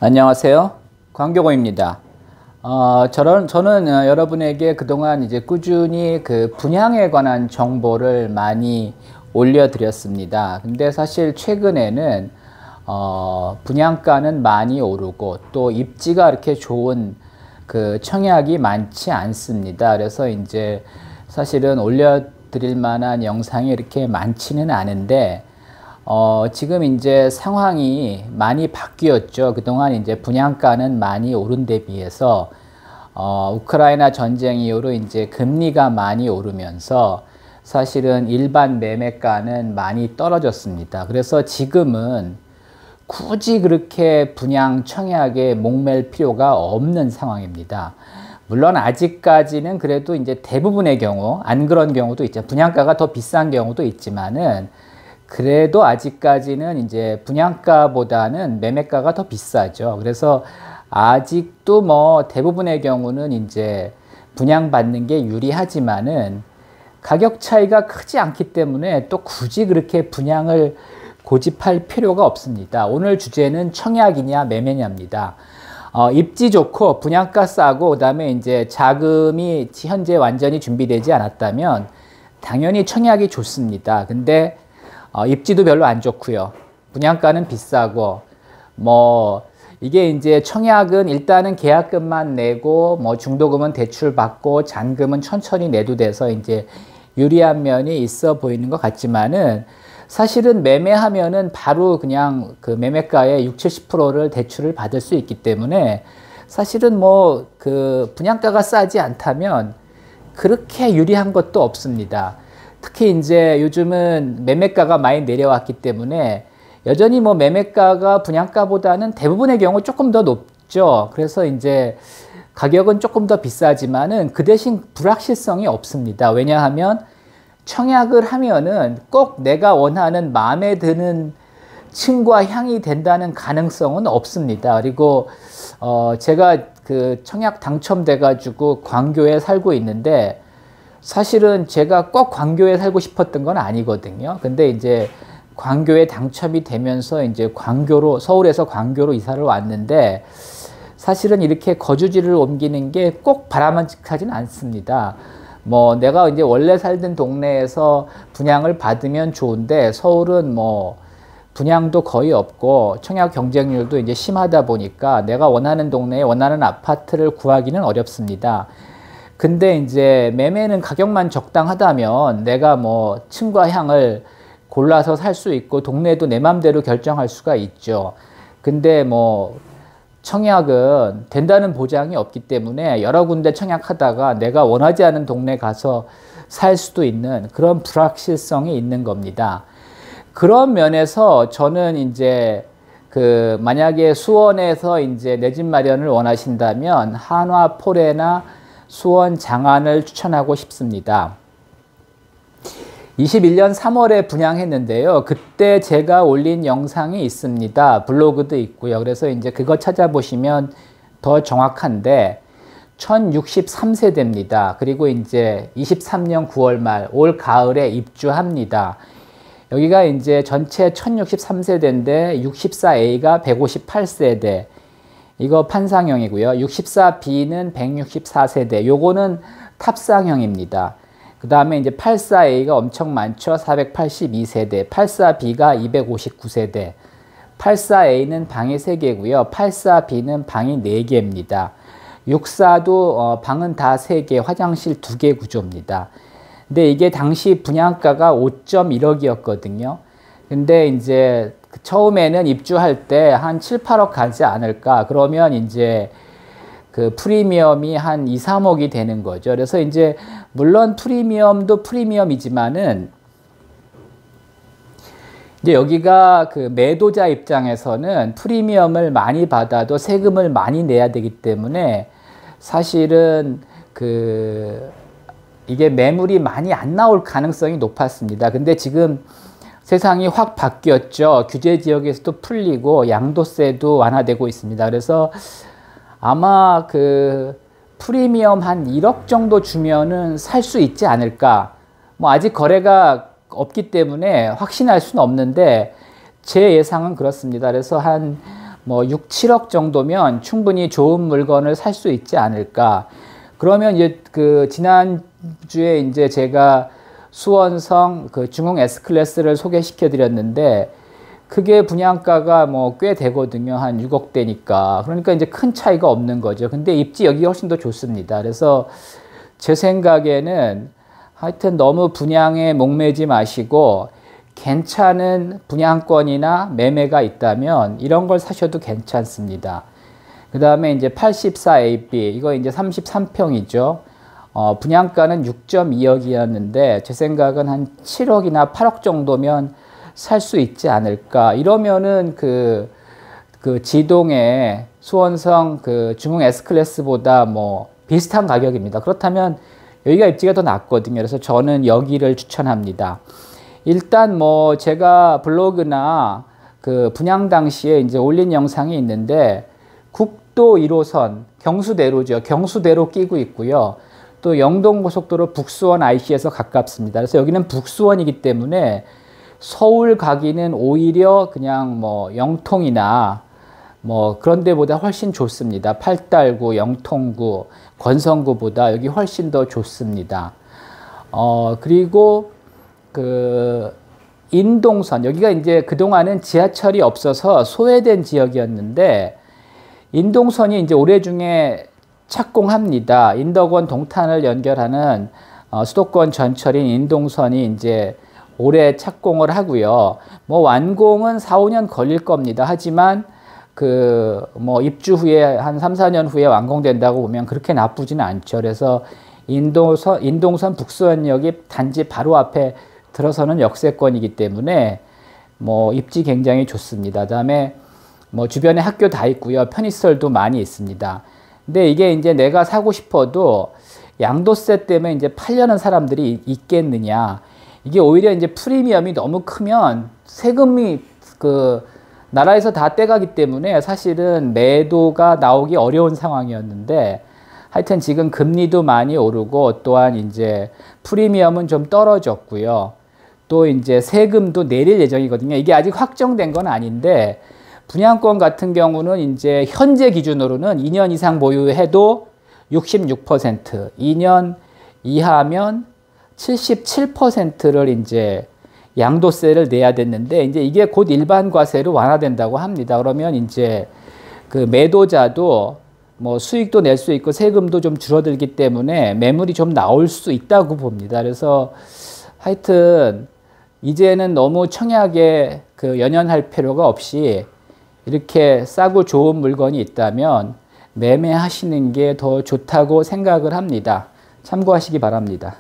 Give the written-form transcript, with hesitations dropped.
안녕하세요. 광교고입니다. 저는 여러분에게 그동안 이제 꾸준히 그 분양에 관한 정보를 많이 올려드렸습니다. 근데 사실 최근에는 분양가는 많이 오르고 또 입지가 이렇게 좋은 그 청약이 많지 않습니다. 그래서 이제 사실은 올려드릴 만한 영상이 이렇게 많지는 않은데 지금 이제 상황이 많이 바뀌었죠. 그동안 이제 분양가는 많이 오른 데 비해서 우크라이나 전쟁 이후로 이제 금리가 많이 오르면서 사실은 일반 매매가는 많이 떨어졌습니다. 그래서 지금은 굳이 그렇게 분양 청약에 목맬 필요가 없는 상황입니다. 물론 아직까지는 그래도 이제 대부분의 경우, 안 그런 경우도 있죠. 분양가가 더 비싼 경우도 있지만은 그래도 아직까지는 이제 분양가보다는 매매가가 더 비싸죠. 그래서 아직도 뭐 대부분의 경우는 이제 분양받는 게 유리하지만은 가격 차이가 크지 않기 때문에 또 굳이 그렇게 분양을 고집할 필요가 없습니다. 오늘 주제는 청약이냐 매매냐입니다. 입지 좋고 분양가 싸고 그다음에 이제 자금이 현재 완전히 준비되지 않았다면 당연히 청약이 좋습니다. 근데 입지도 별로 안 좋고요. 분양가는 비싸고 뭐 이게 이제 청약은 일단은 계약금만 내고 뭐 중도금은 대출 받고 잔금은 천천히 내도 돼서 이제 유리한 면이 있어 보이는 것 같지만은 사실은 매매하면은 바로 그냥 그 매매가의 60, 70%를 대출을 받을 수 있기 때문에 사실은 뭐 그 분양가가 싸지 않다면 그렇게 유리한 것도 없습니다. 특히 이제 요즘은 매매가가 많이 내려왔기 때문에 여전히 뭐 매매가가 분양가보다는 대부분의 경우 조금 더 높죠. 그래서 이제 가격은 조금 더 비싸지만은 그 대신 불확실성이 없습니다. 왜냐하면 청약을 하면은 꼭 내가 원하는 마음에 드는 층과 향이 된다는 가능성은 없습니다. 그리고 제가 그 청약 당첨돼 가지고 광교에 살고 있는데 사실은 제가 꼭 광교에 살고 싶었던 건 아니거든요. 근데 이제 광교에 당첨이 되면서 이제 서울에서 광교로 이사를 왔는데 사실은 이렇게 거주지를 옮기는 게 꼭 바람직하진 않습니다. 뭐 내가 이제 원래 살던 동네에서 분양을 받으면 좋은데 서울은 뭐 분양도 거의 없고 청약 경쟁률도 이제 심하다 보니까 내가 원하는 동네에 원하는 아파트를 구하기는 어렵습니다. 근데 이제 매매는 가격만 적당하다면 내가 뭐 층과 향을 골라서 살 수 있고 동네도 내 맘대로 결정할 수가 있죠. 근데 뭐 청약은 된다는 보장이 없기 때문에 여러 군데 청약하다가 내가 원하지 않은 동네 가서 살 수도 있는 그런 불확실성이 있는 겁니다. 그런 면에서 저는 이제 그 만약에 수원에서 이제 내 집 마련을 원하신다면 한화 포레나 수원 장안을 추천하고 싶습니다. 21년 3월에 분양했는데요. 그때 제가 올린 영상이 있습니다. 블로그도 있고요. 그래서 이제 그거 찾아보시면 더 정확한데 1063세대입니다. 그리고 이제 23년 9월 말 올 가을에 입주합니다. 여기가 이제 전체 1063세대인데 64A가 158세대. 이거 판상형이고요. 64B는 164세대. 요거는 탑상형입니다. 그 다음에 이제 84A가 엄청 많죠. 482세대. 84B가 259세대. 84A는 방이 3개고요. 84B는 방이 4개입니다. 64도 방은 다 3개, 화장실 2개 구조입니다. 근데 이게 당시 분양가가 5.1억이었거든요. 근데 이제 처음에는 입주할 때 한 7, 8억 가지 않을까. 그러면 이제 그 프리미엄이 한 2, 3억이 되는 거죠. 그래서 이제 물론 프리미엄도 프리미엄이지만은 이제 여기가 그 매도자 입장에서는 프리미엄을 많이 받아도 세금을 많이 내야 되기 때문에 사실은 그 이게 매물이 많이 안 나올 가능성이 높았습니다. 근데 지금 세상이 확 바뀌었죠. 규제 지역에서도 풀리고 양도세도 완화되고 있습니다. 그래서 아마 그 프리미엄 한 1억 정도 주면은 살 수 있지 않을까. 뭐 아직 거래가 없기 때문에 확신할 수는 없는데 제 예상은 그렇습니다. 그래서 한 뭐 6, 7억 정도면 충분히 좋은 물건을 살 수 있지 않을까. 그러면 이제 그 지난주에 이제 제가 수원성 그 중흥 S클래스를 소개시켜 드렸는데 그게 분양가가 뭐 꽤 되거든요. 한 6억대니까. 그러니까 이제 큰 차이가 없는 거죠. 근데 입지 여기가 훨씬 더 좋습니다. 그래서 제 생각에는 하여튼 너무 분양에 목매지 마시고 괜찮은 분양권이나 매매가 있다면 이런 걸 사셔도 괜찮습니다. 그 다음에 이제 84AB, 이거 이제 33평이죠. 분양가는 6.2억이었는데 제 생각은 한 7억이나 8억 정도면 살 수 있지 않을까. 이러면은 그 지동의 수원성 그 중흥 S클래스보다 뭐 비슷한 가격입니다. 그렇다면 여기가 입지가 더 낫거든요. 그래서 저는 여기를 추천합니다. 일단 뭐 제가 블로그나 그 분양 당시에 이제 올린 영상이 있는데 국도 1호선 경수대로죠. 경수대로 끼고 있고요. 또 영동고속도로 북수원 IC에서 가깝습니다. 그래서 여기는 북수원이기 때문에 서울 가기는 오히려 그냥 뭐 영통이나 뭐 그런 데보다 훨씬 좋습니다. 팔달구, 영통구, 권성구보다 여기 훨씬 더 좋습니다. 그리고 그 인동선, 여기가 이제 그동안은 지하철이 없어서 소외된 지역이었는데 인동선이 이제 올해 중에 착공합니다. 인덕원 동탄을 연결하는 수도권 전철인 인동선이 이제 올해 착공을 하고요. 뭐 완공은 4, 5년 걸릴 겁니다. 하지만 그 뭐 입주 후에 한 3, 4년 후에 완공된다고 보면 그렇게 나쁘지는 않죠. 그래서 인동선 북수원역이 단지 바로 앞에 들어서는 역세권이기 때문에 뭐 입지 굉장히 좋습니다. 그다음에 뭐 주변에 학교 다 있고요. 편의시설도 많이 있습니다. 근데 이게 이제 내가 사고 싶어도 양도세 때문에 이제 팔려는 사람들이 있겠느냐. 이게 오히려 이제 프리미엄이 너무 크면 세금이 그 나라에서 다 떼가기 때문에 사실은 매도가 나오기 어려운 상황이었는데 하여튼 지금 금리도 많이 오르고 또한 이제 프리미엄은 좀 떨어졌고요. 또 이제 세금도 내릴 예정이거든요. 이게 아직 확정된 건 아닌데 분양권 같은 경우는 이제 현재 기준으로는 2년 이상 보유해도 66%, 2년 이하면 77%를 이제 양도세를 내야 됐는데 이제 이게 곧 일반 과세로 완화된다고 합니다. 그러면 이제 그 매도자도 뭐 수익도 낼 수 있고 세금도 좀 줄어들기 때문에 매물이 좀 나올 수 있다고 봅니다. 그래서 하여튼 이제는 너무 청약에 그 연연할 필요가 없이 이렇게 싸고 좋은 물건이 있다면 매매하시는 게 더 좋다고 생각을 합니다. 참고하시기 바랍니다.